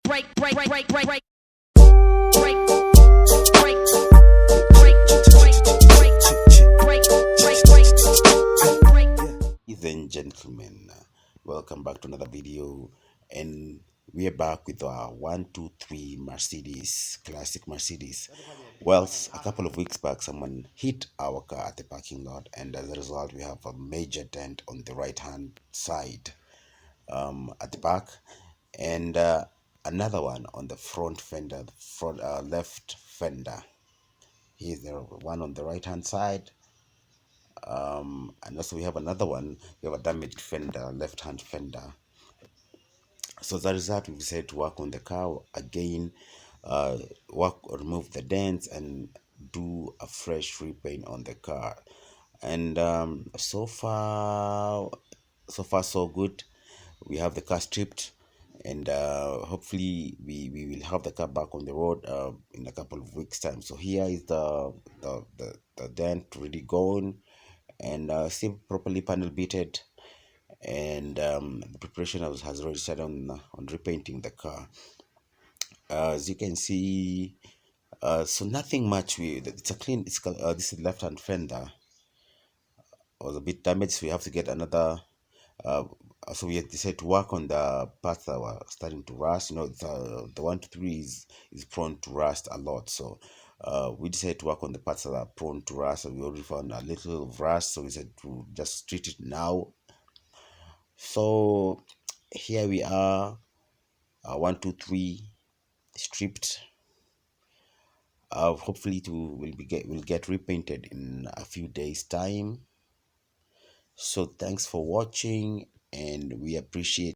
Ladies and gentlemen, welcome back to another video, and we are back with our 123 Mercedes, classic Mercedes. Well, a couple of weeks back, someone hit our car at the parking lot, and as a result, we have a major dent on the right hand side at the back, and another one on the front fender, the front left fender. Here's the one on the right hand side. And also we have another one. We have a damaged fender, left hand fender. So as a result, we decided to work on the car again, remove the dents and do a fresh repaint on the car. And so far so good. We have the car stripped, and hopefully we will have the car back on the road in a couple of weeks time. So here is the dent really gone, and still properly panel beated, and the preparation has already started on repainting the car. As you can see, so nothing much. It's a clean. This is left hand fender was a bit damaged, so we have to get another. So we had decided to work on the parts that were starting to rust. The 123 is prone to rust a lot, so we decided to work on the parts that are prone to rust. And we already found a little of rust, so we said to just treat it now. So here we are, 123 stripped. Hopefully it will get repainted in a few days time. So thanks for watching, and we appreciate